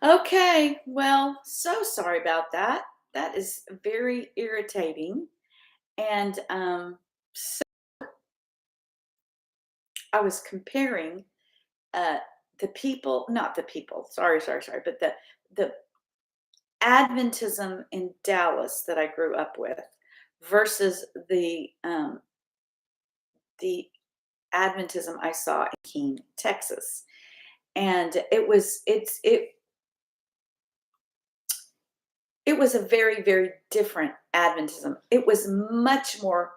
Okay, well, so sorry about that. That is very irritating. And so I was comparing uh, the people, not the people, sorry, but the Adventism in Dallas that I grew up with versus the Adventism I saw in Keene, Texas. And it was a very, very different Adventism. It was much more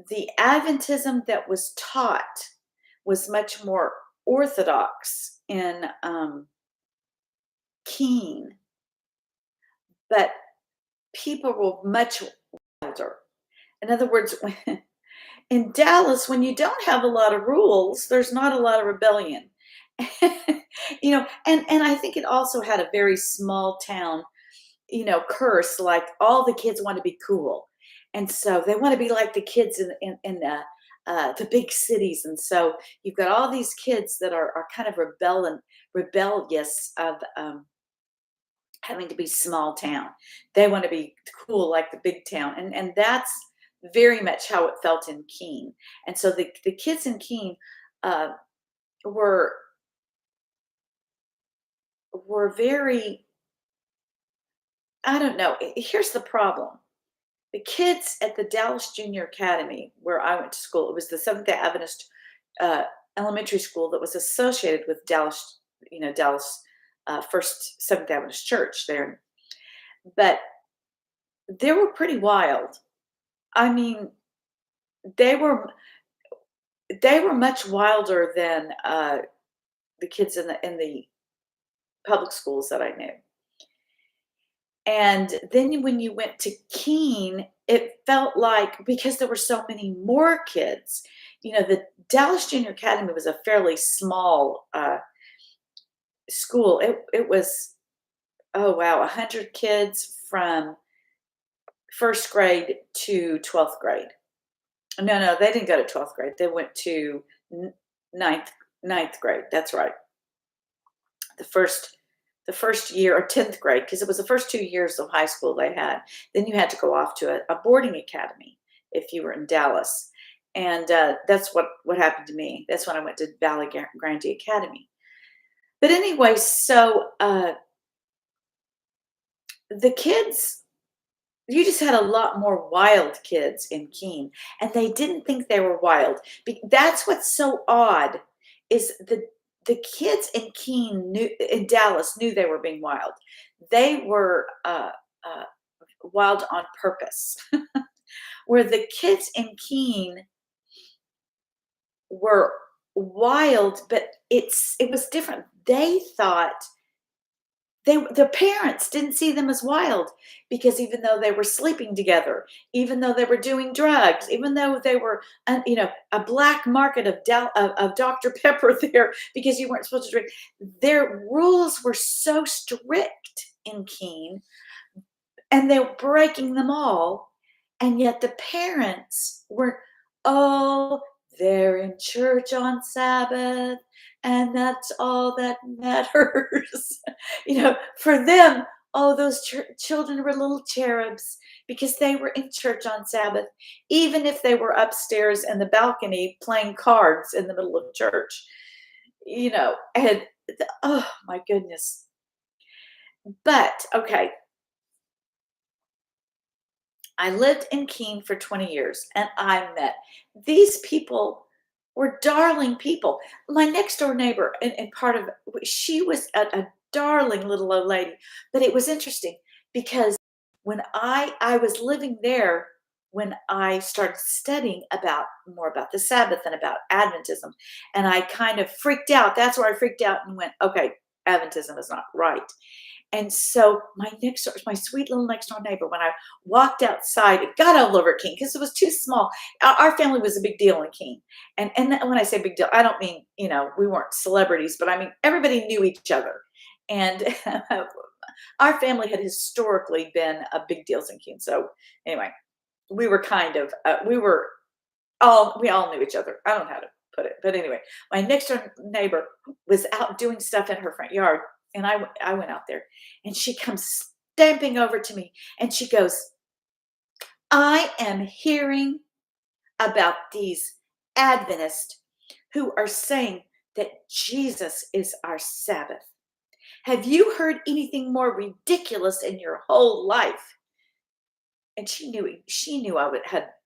the Adventism that was taught was much more orthodox in Keene, but people were much wilder. In other words, in Dallas, when you don't have a lot of rules, there's not a lot of rebellion. And I think it also had a very small town curse, like all the kids want to be cool. And so they want to be like the kids in the big cities. And so you've got all these kids that are kind of rebellious of having to be small town. They want to be cool like the big town. And that's very much how it felt in Keene. And so the kids in Keene uh, were very, I don't know. Here's the problem. The kids at the Dallas Junior Academy, where I went to school, it was the Seventh-day Adventist uh, elementary school that was associated with Dallas, Dallas First Seventh-day Adventist Church there. But they were pretty wild. I mean, they were they were much wilder than the kids in the public schools that I knew. And then when you went to Keene, it felt like because there were so many more kids, the Dallas Junior Academy was a fairly small school. It was, oh wow, 100 kids from first grade to 12th grade. No, they didn't go to 12th grade. They went to ninth ninth grade. That's right. The first year, or 10th grade, because it was the first 2 years of high school they had. Then you had to go off to a boarding academy if you were in Dallas. And that's what happened to me. That's when I went to Valley Grande Academy. But anyway, so the kids, you just had a lot more wild kids in Keene, and they didn't think they were wild. That's what's so odd is the kids in in Dallas knew they were being wild. They were wild on purpose. Where the kids in Keene were wild, but it was different. They thought the parents didn't see them as wild because even though they were sleeping together, even though they were doing drugs, even though they were, a black market of Dr. Pepper there because you weren't supposed to drink, their rules were so strict in Keene and they were breaking them all. And yet the parents were, oh, they're in church on Sabbath, and that's all that matters. For them, oh, those children were little cherubs because they were in church on Sabbath, even if they were upstairs in the balcony playing cards in the middle of church, and oh my goodness. But okay, I lived in Keene for 20 years and I met these people were darling people. My next door neighbor, and part of she was a darling little old lady. But it was interesting because when I was living there when I started studying more about the Sabbath and about Adventism, and I kind of freaked out. That's where I freaked out and went, okay, Adventism is not right. And so my sweet little next door neighbor, when I walked outside, it got all over Keene because it was too small. Our family was a big deal in Keene. And when I say big deal, I don't mean, we weren't celebrities, but I mean, everybody knew each other. And our family had historically been a big deal in Keene. So anyway, we were kind of, we all knew each other. I don't know how to put it. But anyway, my next door neighbor was out doing stuff in her front yard And I went out there, and she comes stamping over to me, and she goes, "I am hearing about these Adventists who are saying that Jesus is our Sabbath. Have you heard anything more ridiculous in your whole life?" And she knew I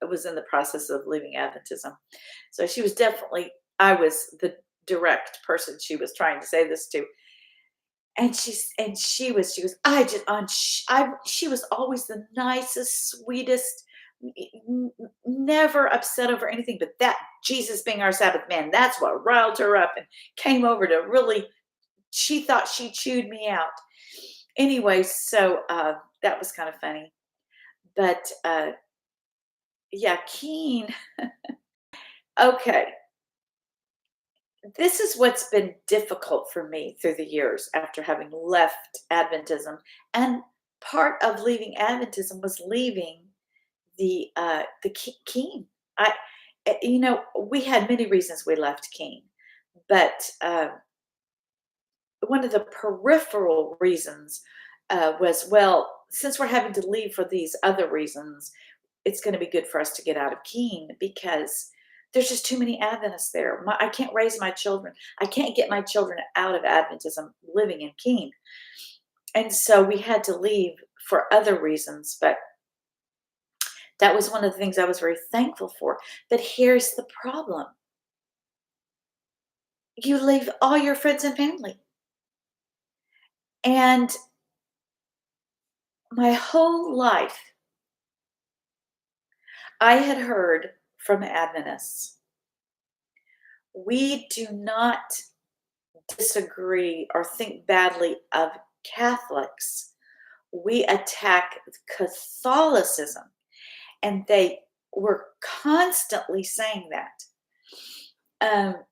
was in the process of leaving Adventism. So she was definitely I was the direct person she was trying to say this to. And she goes, "I just on sh I" she was always the nicest, sweetest, never upset over anything, but that Jesus being our Sabbath, man, that's what riled her up and came over to really she thought she chewed me out. Anyway, so, that was kinda funny. But, yeah, Keen okay, this is what's been difficult for me through the years after having left Adventism, and part of leaving Adventism was leaving Keen. We had many reasons we left Keen, but, one of the peripheral reasons, was, well, since we're having to leave for these other reasons, it's gonna be good for us to get out of Keene because there's just too many Adventists there. I can't raise my children. I can't get my children out of Adventism living in Keene. And so we had to leave for other reasons, but that was one of the things I was very thankful for. But here's the problem. You leave all your friends and family. And my whole life, I had heard from Adventists, we do not disagree or think badly of Catholics. We attack Catholicism. And they were constantly saying that.